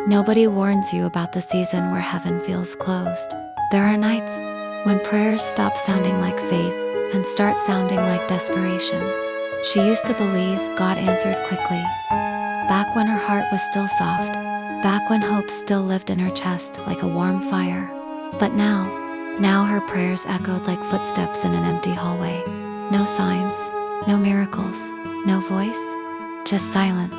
Nobody warns you about the season where heaven feels closed. There are nights when prayers stop sounding like faith and start sounding like desperation. She used to believe God answered quickly, back when her heart was still soft, back when hope still lived in her chest like a warm fire. But now her prayers echoed like footsteps in an empty hallway. No signs, no miracles, no voice, just silence.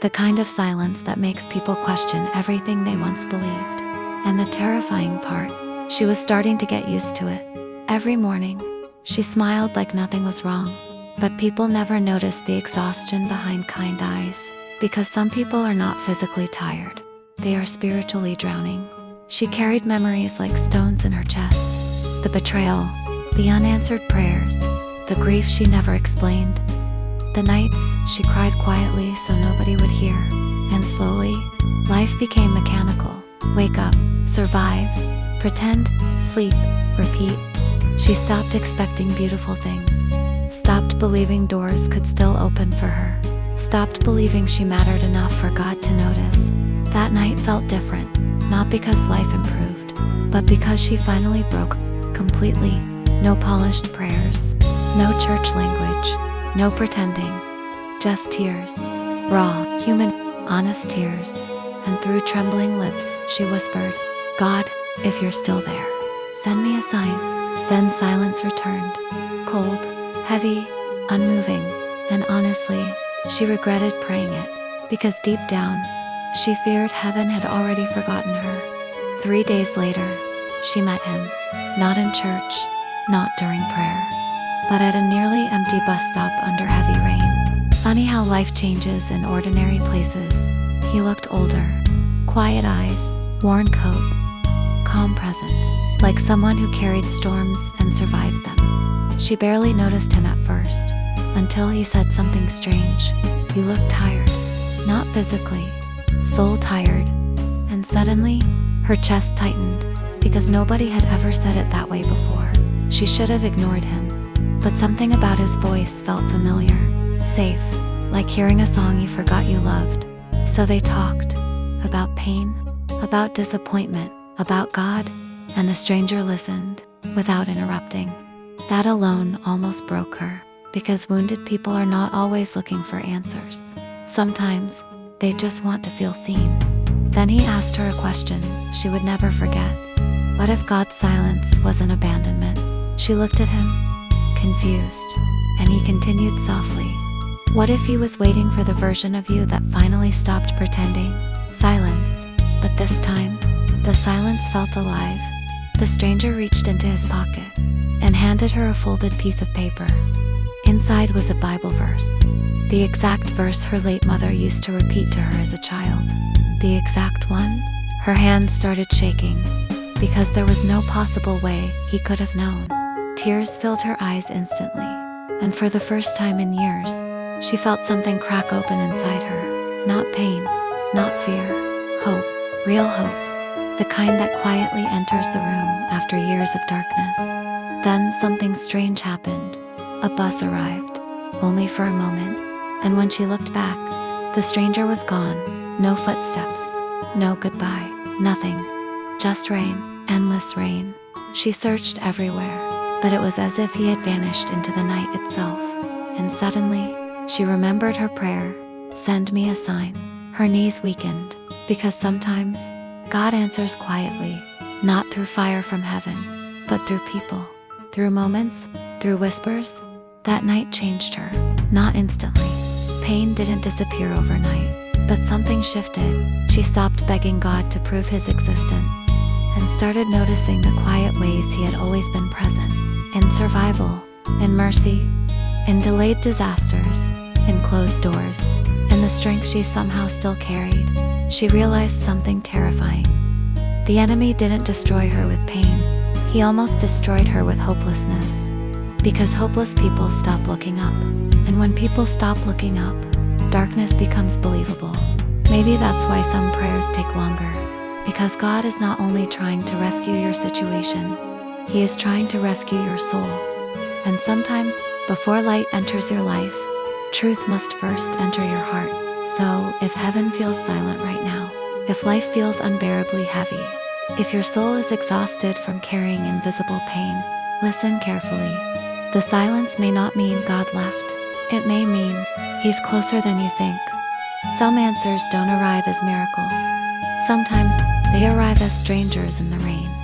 The kind of silence that makes people question everything they once believed. And the terrifying part, she was starting to get used to it. Every morning, she smiled like nothing was wrong. But people never noticed the exhaustion behind kind eyes, because some people are not physically tired. They are spiritually drowning. She carried memories like stones in her chest. The betrayal, the unanswered prayers, the grief she never explained. The nights, she cried quietly so nobody would hear. And slowly, life became mechanical. Wake up, survive, pretend, sleep, repeat. She stopped expecting beautiful things. Stopped believing doors could still open for her. Stopped believing she mattered enough for God to notice. That night felt different, not because life improved, but because she finally broke completely. No polished prayers, no church language, no pretending, just tears. Raw, human, honest tears. And through trembling lips, she whispered, God, if you're still there, send me a sign. Then silence returned, cold, heavy, unmoving, and honestly, she regretted praying it, because deep down, she feared heaven had already forgotten her. 3 days later, she met him, not in church, not during prayer, but at a nearly empty bus stop under heavy rain. Funny how life changes in ordinary places. He looked older, quiet eyes, worn coat, calm presence, like someone who carried storms and survived them. She barely noticed him at first, until he said something strange. You look tired, not physically, soul tired. And suddenly, her chest tightened, because nobody had ever said it that way before. She should have ignored him, but something about his voice felt familiar, safe, like hearing a song you forgot you loved. So they talked, about pain, about disappointment, about God, and the stranger listened, without interrupting. That alone almost broke her, because wounded people are not always looking for answers. Sometimes, they just want to feel seen. Then he asked her a question she would never forget. What if God's silence was an abandonment? She looked at him, confused, and he continued softly. What if he was waiting for the version of you that finally stopped pretending? Silence. But this time, the silence felt alive. The stranger reached into his pocket and handed her a folded piece of paper. Inside was a Bible verse, the exact verse her late mother used to repeat to her as a child. The exact one? Her hands started shaking, because there was no possible way he could have known. Tears filled her eyes instantly, and for the first time in years, she felt something crack open inside her. Not pain, not fear, hope, real hope, the kind that quietly enters the room after years of darkness. Then something strange happened. A bus arrived, only for a moment, and when she looked back, the stranger was gone. No footsteps, no goodbye, nothing. Just rain, endless rain. She searched everywhere, but it was as if he had vanished into the night itself. And suddenly, she remembered her prayer, send me a sign. Her knees weakened, because sometimes, God answers quietly, not through fire from heaven, but through people, through moments, through whispers. That night changed her, not instantly. Pain didn't disappear overnight, but something shifted. She stopped begging God to prove his existence, and started noticing the quiet ways he had always been present. In survival, in mercy, in delayed disasters, in closed doors, in the strength she somehow still carried. She realized something terrifying. The enemy didn't destroy her with pain. He almost destroyed her with hopelessness. Because hopeless people stop looking up. And when people stop looking up, darkness becomes believable. Maybe that's why some prayers take longer. Because God is not only trying to rescue your situation, he is trying to rescue your soul. And sometimes, before light enters your life, truth must first enter your heart. So, if heaven feels silent right now, If life feels unbearably heavy, if your soul is exhausted from carrying invisible pain, listen carefully. The silence may not mean God left. It may mean He's closer than you think. Some answers don't arrive as miracles. Sometimes they arrive as strangers in the rain.